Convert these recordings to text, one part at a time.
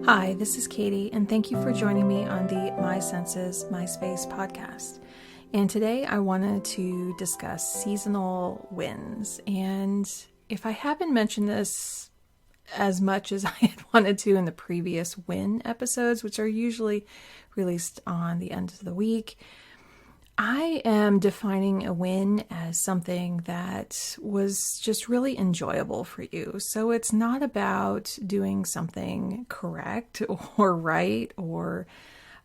Hi, this is Katie, and thank you for joining me on the My Senses, My Space podcast. And today I wanted to discuss seasonal winds. And if I haven't mentioned this as much as I had wanted to in the previous wind episodes, which are usually released on the end of the week, I am defining a win as something that was just really enjoyable for you. So it's not about doing something correct or right or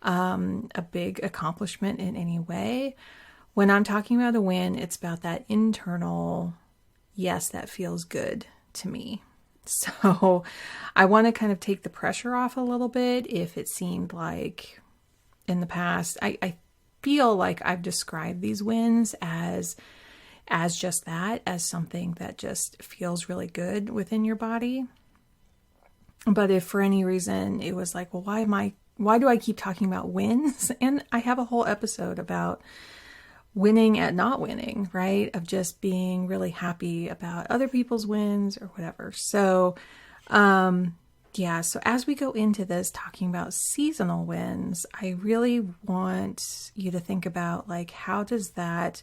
a big accomplishment in any way. When I'm talking about a win, it's about that internal, yes, that feels good to me. So I want to kind of take the pressure off a little bit if it seemed like in the past, I feel like I've described these wins as just that, as something that just feels really good within your body. But if for any reason it was like, well, why do I keep talking about wins? And I have a whole episode about winning at not winning, right? Of just being really happy about other people's wins or whatever. So, so as we go into this talking about seasonal wins, I really want you to think about, like, how does that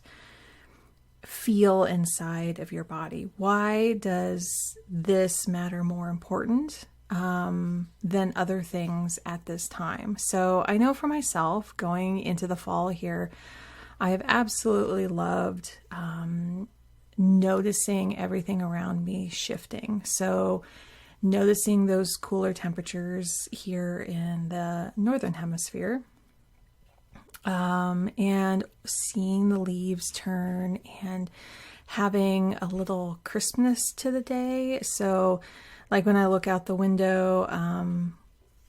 feel inside of your body? Why does this matter more important than other things at this time? So I know for myself, going into the fall here, I have absolutely loved noticing everything around me shifting. So noticing those cooler temperatures here in the northern hemisphere, and seeing the leaves turn and having a little crispness to the day. So like when I look out the window,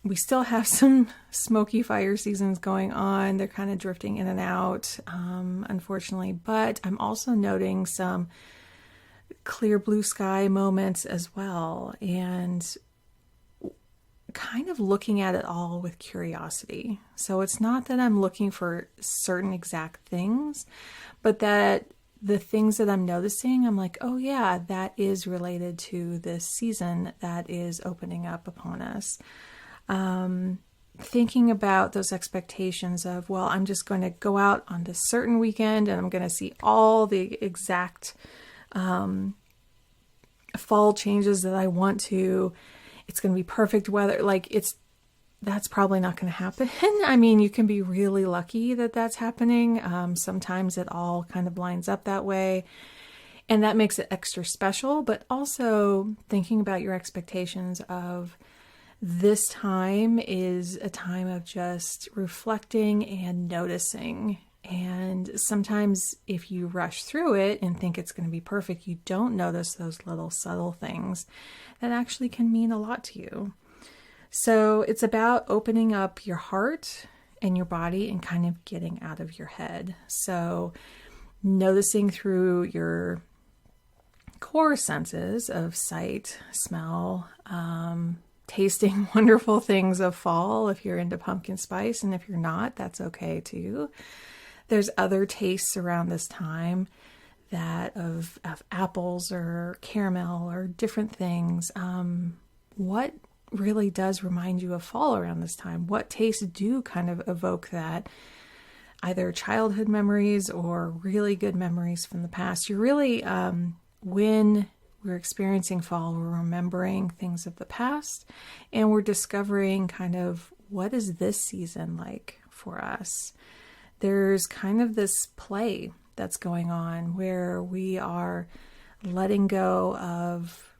we still have some smoky fire seasons going on. They're kind of drifting in and out, unfortunately, but I'm also noting some clear blue sky moments as well, and kind of looking at it all with curiosity. So it's not that I'm looking for certain exact things, but that the things that I'm noticing, I'm like, oh yeah, that is related to this season that is opening up upon us. Thinking about those expectations of, well, I'm just going to go out on this certain weekend and I'm going to see all the exact fall changes that I want to. It's going to be perfect weather. That's probably not going to happen. I mean, you can be really lucky that that's happening. Sometimes it all kind of lines up that way, and that makes it extra special. But also thinking about your expectations of this time is a time of just reflecting and noticing. And sometimes if you rush through it and think it's going to be perfect, you don't notice those little subtle things that actually can mean a lot to you. So it's about opening up your heart and your body and kind of getting out of your head. So noticing through your core senses of sight, smell, tasting wonderful things of fall if you're into pumpkin spice, and if you're not, that's okay too. There's other tastes around this time that of apples or caramel or different things. What really does remind you of fall around this time? What tastes do kind of evoke that? Either childhood memories or really good memories from the past. You're really, when we're experiencing fall, we're remembering things of the past, and we're discovering kind of what is this season like for us. There's kind of this play that's going on where we are letting go of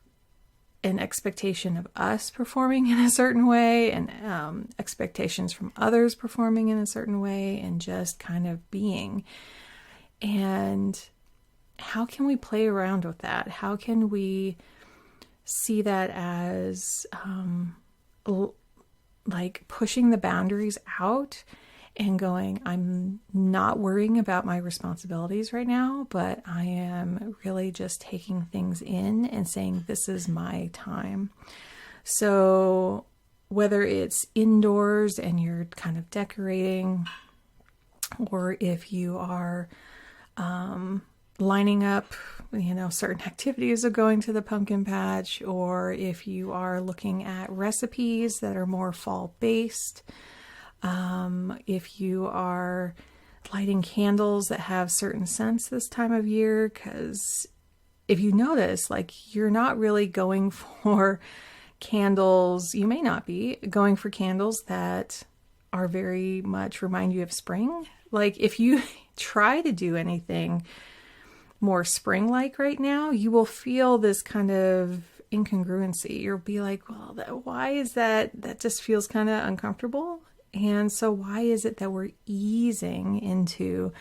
an expectation of us performing in a certain way and expectations from others performing in a certain way, and just kind of being. And how can we play around with that? How can we see that as like pushing the boundaries out and going, I'm not worrying about my responsibilities right now, but I am really just taking things in and saying, this is my time. So whether it's indoors and you're kind of decorating, or if you are lining up, certain activities of going to the pumpkin patch, or if you are looking at recipes that are more fall based, if you are lighting candles that have certain scents this time of year, because if you notice, like, you're not really going for candles, you may not be going for candles that are very much remind you of spring. Like, if you try to do anything more spring-like right now, you will feel this kind of incongruency. You'll be like, well, why is that? That just feels kind of uncomfortable. And so why is it that we're easing into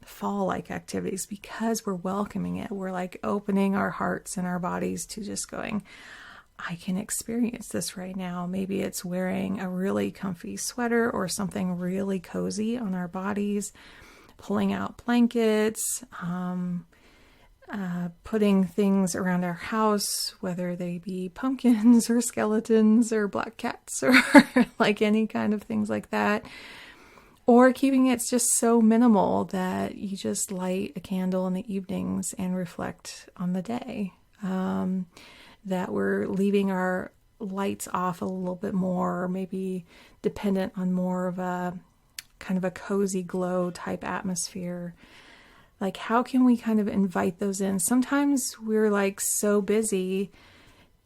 fall-like activities? Because we're welcoming it. We're like opening our hearts and our bodies to just going, I can experience this right now. Maybe it's wearing a really comfy sweater or something really cozy on our bodies, pulling out blankets, putting things around our house, whether they be pumpkins or skeletons or black cats or like any kind of things like that, or keeping it just so minimal that you just light a candle in the evenings and reflect on the day. That we're leaving our lights off a little bit more, or maybe dependent on more of a kind of a cozy glow type atmosphere. Like, how can we kind of invite those in? Sometimes we're like so busy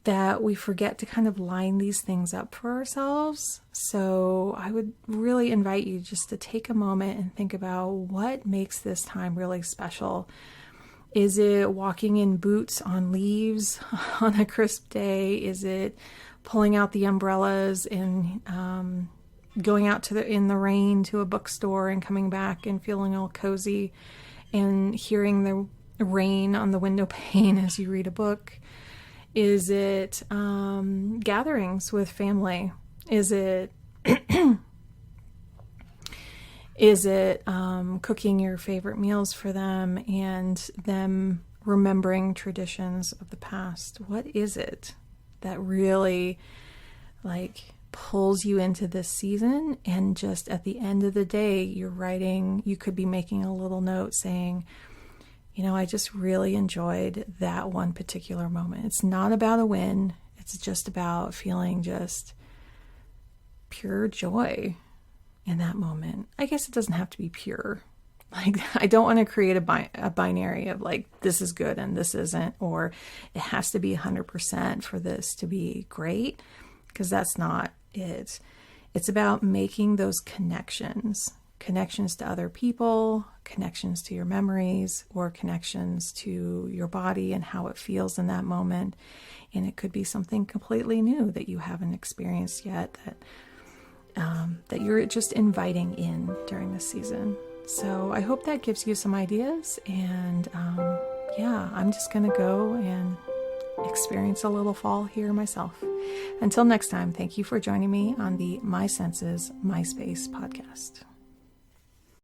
that we forget to kind of line these things up for ourselves. So I would really invite you just to take a moment and think about what makes this time really special. Is it walking in boots on leaves on a crisp day? Is it pulling out the umbrellas and going out in the rain to a bookstore and coming back and feeling all cozy and hearing the rain on the window pane as you read a book? Is it gatherings with family? Is it cooking your favorite meals for them and them remembering traditions of the past? What is it that really like pulls you into this season? And just at the end of the day, you could be making a little note saying, I just really enjoyed that one particular moment. It's not about a win. It's just about feeling just pure joy in that moment. I guess it doesn't have to be pure. Like, I don't want to create a binary of like, this is good and this isn't, or it has to be 100% for this to be great, because that's not it. It's about making those connections to other people, connections to your memories, or connections to your body and how it feels in that moment. And it could be something completely new that you haven't experienced yet, that you're just inviting in during this season. So I hope that gives you some ideas. And I'm just going to go and experience a little fall here myself. Until next time, thank you for joining me on the My Senses, My Space podcast.